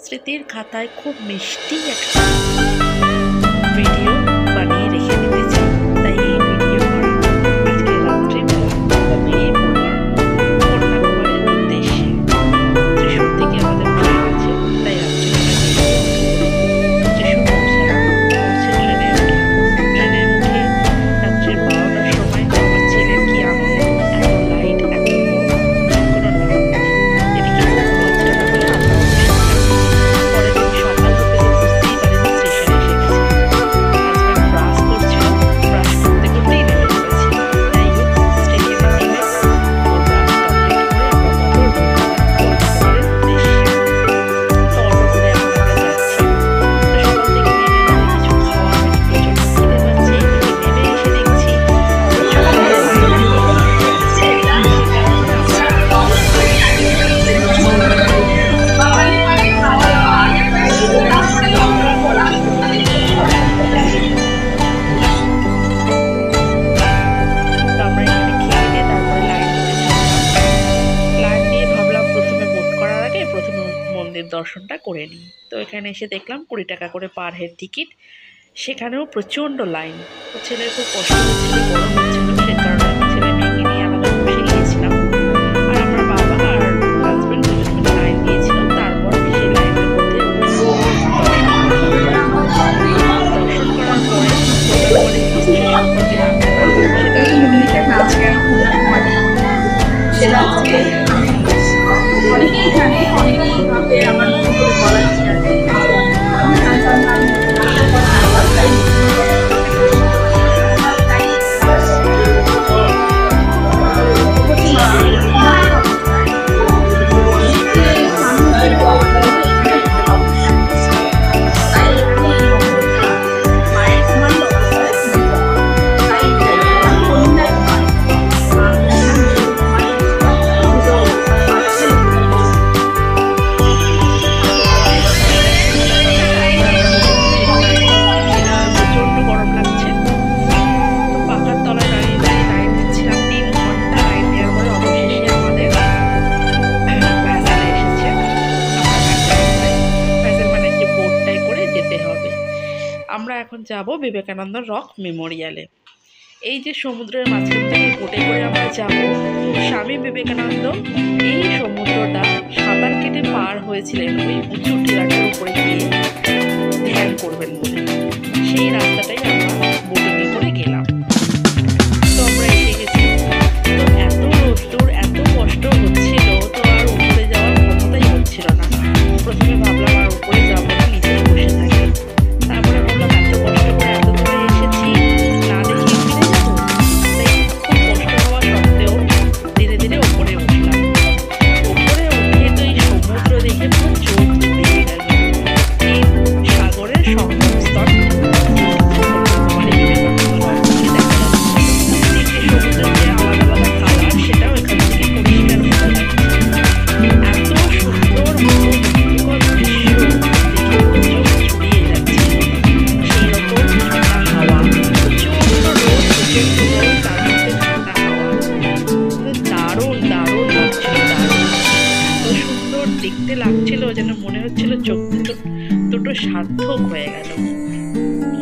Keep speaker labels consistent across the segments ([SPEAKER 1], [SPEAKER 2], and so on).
[SPEAKER 1] স্মৃতির খাতায় খুব মিষ্টি একটা ভিডিও বানিয়ে রেখে দিতে চাই। তাই এই ভিডিও করা। আজকে রাত্রিবেলা আমরা বেরিয়ে পড়লাম কন্যাকুমারীর উদ্দেশ্যে। ত্রিশূর থেকে আমাদের ট্রেন আছে, তাই রাত্রিবেলা ত্রিশূর পৌঁছালাম। পৌঁছে ট্রেনে উঠে রাত্রি 12টার সময় আমার ছেলের কি আনন্দ, এত লাইট, এত লোক, কোনো নাম নেই। এদিকে পৌঁছানো হলে আমরা পরের দিন সকাল হতে বুঝতেই পারিনি স্টেশনে এসে গেছি। হাজব্যান্ড ব্রাশ করছিল, ব্রাশ করতে করতেই নেমে পড়েছি। যাই হোক, স্টেশনে নেমে ও ব্রাশ কমপ্লিট করে আমরা অটো ঢুকলাম কলকাতার উদ্দেশ্যে। তো অটো করে এখন আমরা যাচ্ছি। তো সকাল থেকে নেমে কিছু খাওয়া হয়নি, প্রচণ্ড খিদে পাচ্ছে। এদিকে নেমে এসে দেখছি মন্দির দর্শনটা করে নিই। তো এখানে এসে দেখলাম 20 টাকা করে পার হেড টিকিট। সেখানেও প্রচণ্ড লাইন। তো ছেলের খুব কষ্ট হচ্ছিল, গরম হচ্ছিল, সে কারণে আমি ছেলে মেয়েকে নিয়ে আলাদা বসে গিয়েছিলাম। আর আমার বাবা আর হাজব্যান্ড দুজন মিলে লাইন দিয়েছিল। তারপর সেই লাইনের মধ্যে দর্শন করার পরে হিস্ট্রি সম্পর্কে
[SPEAKER 2] অনেকেই জানে, অনেকেই ভাবে আমার বলা আমরা এখন যাব বিবেকানন্দ রক মেমোরিয়ালে। এই যে সমুদ্রের মাঝখান থেকে বোটে করে আমরা যাব স্বামী বিবেকানন্দ এই সমুদ্রটা সাঁতার কেটে পার হয়েছিলেন ওই উঁচু টিলাটার উপরে গিয়ে ধ্যান করবেন বলে। সেই রাস্তাটাই আমরা বোটিংয়ে করে গেলাম। তো আমরা এসে গেছি। তো এত রোদ্দুর, এত কষ্ট হচ্ছিল, তো আর উপরে যাওয়ার ক্ষমতাই হচ্ছিল না। প্রথমে ভাবলাম আর উপরে যাবো না, নিচেই বসে থাকি। তারপরে ভাবলাম এত কষ্ট করে এত দূরে এসেছি, না দেখিয়ে ফিরে যাবো। তাই খুব কষ্ট হওয়া সত্ত্বেও ধীরে ধীরে ওপরে উঠলাম। ওপরে উঠে তো এই সমুদ্র দেখে পুরো চোখ জুড়িয়ে গেল। এই সাগরের সঙ্গমস্থল সমুদ্রের যে আলাদা আলাদা কালার, সেটাও এখান থেকে পরিষ্কার বোঝা যাচ্ছে। এত সুন্দর মনোমুগ্ধকর দৃশ্য দেখে পুরো চোখ জুড়িয়ে যাচ্ছে। সেই রকম ঠান্ডা হাওয়া, প্রচণ্ড রোদ, প্রচণ্ড গরম, তার মধ্যে ঠান্ডা হাওয়া, দারুণ দারুণ লাগছিল, দারুণ। এত সুন্দর দেখতে লাগছিল যেন মনে হচ্ছিল চোখ দুটো সার্থক হয়ে গেল।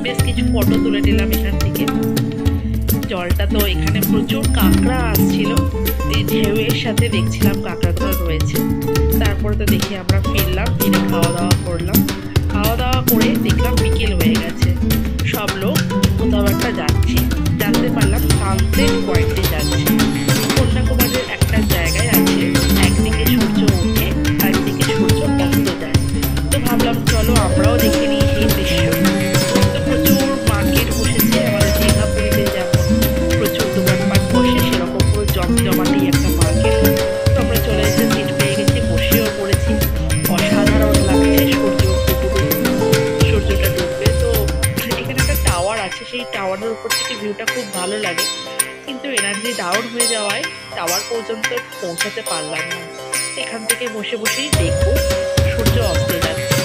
[SPEAKER 2] বেশ কিছু ফটো তুলে নিলাম এখান থেকে। জলটা তো এখানে প্রচুর কাঁকড়া আসছিল, এই ঢেউয়ের সাথে দেখছিলাম কাঁকড়াগুলো রয়েছে। তারপরে তো দেখি আমরা ফিরলাম, ফিরে খাওয়া দাওয়া করলাম। খাওয়া দাওয়া করে দেখলাম বিকেল হয়ে গেছে, সব লোক কোথাও একটা যাচ্ছে। জানতে পারলাম সানসেট পয়েন্টে যাচ্ছে। কন্যাকুমারীর একটা জায়গায় আছে, একদিকে সূর্য ওঠে, একদিকে সূর্য অস্ত যায়। তো ভাবলাম চলো আমরাও দেখে নিই সেই দৃশ্য। তো প্রচুর মার্কেট বসেছে, আমাদের দীঘা পুরীতে যেমন প্রচুর দোকানপাট বসে, সেরকম পুরো জমজমাটি একটা মার্কেট। তো আমরা চলে এসে সিট পেয়ে গেছি, বসেও পড়েছি। অসাধারণ লাগছে সূর্যটা ডুববে। তো এখানে একটা টাওয়ার আছে, সেই টাওয়ারের উপর থেকে ভিউটা খুব ভালো লাগে, কিন্তু এনার্জি ডাউন হয়ে যাওয়ায় টাওয়ার পর্যন্ত পৌঁছাতে পারলাম না। এখান থেকে বসে বসেই দেখবো সূর্য অস্ত যাচ্ছে।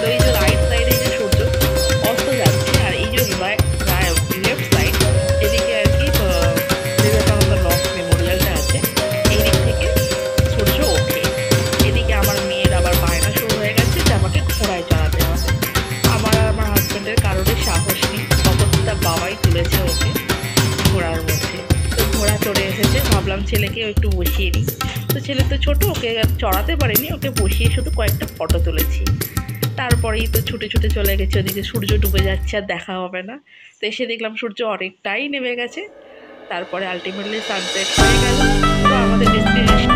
[SPEAKER 2] তো এই যে রাইট সাইডে যে সূর্য অস্ত যাচ্ছে, আর এই যে লেফট সাইড যেদিকে আর কি বিবেকানন্দ রক মেমোরিয়ালটা আছে, এই দিক থেকে সূর্য ওঠে। এদিকে আমার মেয়ের আবার
[SPEAKER 1] ছেলেকেও একটু বসিয়ে নিই। তো ছেলে তো ছোটো, ওকে চড়াতে পারিনি, ওকে বসিয়ে শুধু কয়েকটা ফটো তুলেছি। তারপরেই তো ছুটে ছুটে চলে গেছে, ওদিকে সূর্য ডুবে যাচ্ছে, আর দেখা হবে না। তো এসে দেখলাম সূর্য অনেকটাই নেমে গেছে। তারপরে আলটিমেটলি সানসেট হয়ে গেল। তো আমাদের ডেস্টিনেশন